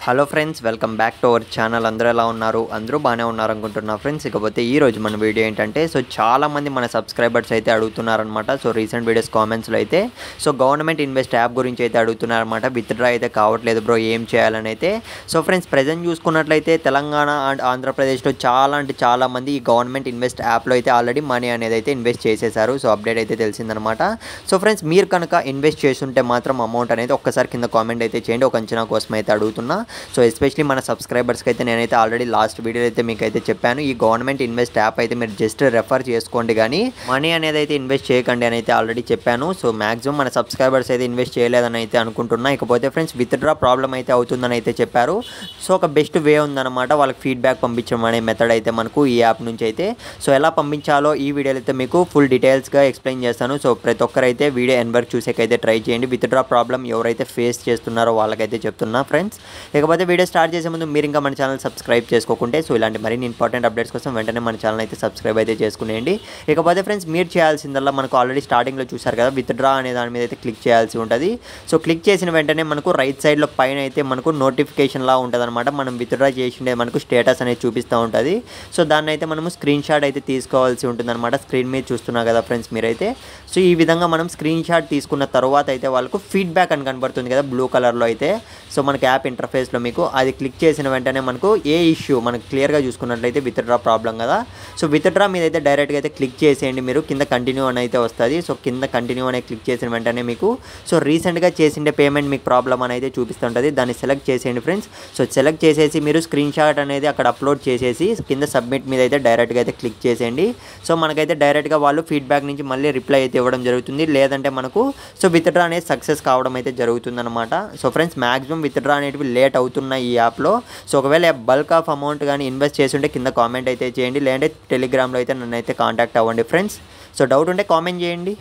Hello friends, welcome back to our channel. అందరూ ఎలా ఉన్నారు? అందరూ బాగానే ఉన్నారు అనుకుంటున్నా ఫ్రెండ్స్. ఇకపోతే ఈరోజు మన వీడియో ఏంటంటే, చాలామంది మన సబ్స్క్రైబర్స్ అయితే అడుగుతున్నారనమాట. రీసెంట్ వీడియోస్ కామెంట్స్లో అయితే గవర్నమెంట్ ఇన్వెస్ట్ యాప్ గురించి అయితే అడుగుతున్నారనమాట. విత్డ్రా అయితే కావట్లేదు బ్రో, ఏం చేయాలని అయితే. ప్రెండ్స్, ప్రజెంట్ చూసుకున్నట్లయితే తెలంగాణ అండ్ ఆంధ్రప్రదేశ్లో చాలామంది ఈ గవర్నమెంట్ ఇన్వెస్ట్ యాప్లో అయితే ఆల్రెడీ మనీ అనేది అయితే ఇన్వెస్ట్ చేసేసారు. అప్డేట్ అయితే తెలిసిందనమాట. ఫ్రెండ్స్, మీరు కనుక ఇన్వెస్ట్ చేస్తుంటే మాత్రం అమౌంట్ అనేది ఒక్కసారి కింద కామెంట్ అయితే చేయండి. ఒక అంచనా కోసం అయితే అడుగుతున్నా. ఎస్పెషలీ మన సబ్స్క్రైబర్స్కి అయితే నేనైతే ఆల్రెడీ లాస్ట్ వీడియో అయితే మీకు అయితే చెప్పాను, ఈ గవర్నమెంట్ ఇన్వెస్ట్ యాప్ అయితే మీరు జస్ట్ రెఫర్ చేసుకోండి, కానీ మనీ అనేది అయితే ఇన్వెస్ట్ చేయకండి అని అయితే ఆల్రెడీ చెప్పాను. మ్యాక్సిమం మన సబ్స్క్రైబర్స్ అయితే ఇన్వెస్ట్ చేయలేదని అయితే అనుకుంటున్నా. ఇకపోతే ఫ్రెండ్స్, విత్డ్రా ప్రాబ్లం అయితే అవుతుందని అయితే చెప్పారు. ఒక బెస్ట్ వే ఉందన్నమాట, వాళ్ళకి ఫీడ్బ్యాక్ పంపించడం అనే మెథడ్ అయితే మనకు ఈ యాప్ నుంచి అయితే. ఎలా పంపించాలో ఈ వీడియోలో అయితే మీకు ఫుల్ డీటెయిల్స్గా ఎక్స్ప్లెయిన్ చేస్తాను. ప్రతి ఒక్కరైతే వీడియో ఎండ్ వరకు చూసేకైతే ట్రై చేయండి. విత్డ్రా ప్రాబ్లం ఎవరైతే ఫేస్ చేస్తున్నారో వాళ్ళకైతే చెప్తున్నా ఫ్రెండ్స్. ఇకపోతే వీడియో స్టార్ట్ చేసే ముందు మీరు ఇంకా మన ఛానల్ సబ్స్క్రైబ్ చేసుకోకుంటే ఇలాంటి మరిన్ని ఇంపార్టెంట్ అప్డేట్స్ కోసం వెంటనే మన ఛానల్ అయితే సబ్స్క్రైబ్ అయితే చేసుకునేయండి. ఇకపోతే ఫ్రెండ్స్, మీరు చేయాల్సిందల్లా మనకు ఆల్రెడీ స్టార్టింగ్లో చూసారు కదా, విత్డ్రా అనే దాని మీద అయితే క్లిక్ చేయాల్సి ఉంటుంది. క్లిక్ చేసిన వెంటనే మనకు రైట్ సైడ్లో పైన అయితే మనకు నోటిఫికేషన్ లా ఉంటుంది అనమాట. మనం విత్డ్రా చేసిండే మనకు స్టేటస్ అనేది చూపిస్తూ ఉంటుంది. దాన్ని అయితే మనము స్క్రీన్ షాట్ అయితే తీసుకోవాల్సి ఉంటుంది అనమాట. స్క్రీన్ మీద చూస్తున్నారు కదా ఫ్రెండ్స్ మీరైతే. ఈ విధంగా మనం స్క్రీన్ షాట్ తీసుకున్న తర్వాత అయితే వాళ్ళకు ఫీడ్బ్యాక్ అని కనబడుతుంది కదా బ్లూ కలర్లో అయితే. మనకి యాప్ ఇంటర్ఫేస్లో మీకు అది క్లిక్ చేసిన వెంటనే మనకు ఏ ఇష్యూ మనకు క్లియర్గా చూసుకున్నట్లయితే విత్డ్రా ప్రాబ్లం కదా. విత్డ్రా మీద అయితే డైరెక్ట్గా అయితే క్లిక్ చేసేయండి. మీరు కింద కంటిన్యూ అని అయితే వస్తుంది. కింద కంటిన్యూ అనే క్లిక్ చేసిన వెంటనే మీకు రీసెంట్గా చేసిండే పేమెంట్ మీకు ప్రాబ్లం అని అయితే చూపిస్తుంటుంది. దాన్ని సెలెక్ట్ చేసేయండి ఫ్రెండ్స్. సెలెక్ట్ చేసేసి మీరు స్క్రీన్ షాట్ అనేది అక్కడ అప్లోడ్ చేసేసి కింద సబ్మిట్ మీద అయితే డైరెక్ట్గా అయితే క్లిక్ చేసేయండి. మనకైతే డైరెక్ట్గా వాళ్ళు ఫీడ్బ్యాక్ నుంచి మళ్ళీ రిప్లై అయితే ఇవ్వడం జరుగుతుంది. లేదంటే మనకు విత్డ్రా అనేది సక్సెస్ కావడం అయితే జరుగుతుందన్నమాట. ఫ్రెండ్స్, మ్యాక్సిమం విత్డ్రా అనేటివి లేట్ అవుతున్నాయి ఈ యాప్లో. ఒకవేళ బల్క్ ఆఫ్ అమౌంట్ కానీ ఇన్వెస్ట్ చేసి ఉంటే కింద కామెంట్ అయితే చేయండి. లేదంటే టెలిగ్రామ్లో అయితే నన్ను అయితే కాంటాక్ట్ అవ్వండి ఫ్రెండ్స్. డౌట్ ఉంటే కామెంట్ చేయండి.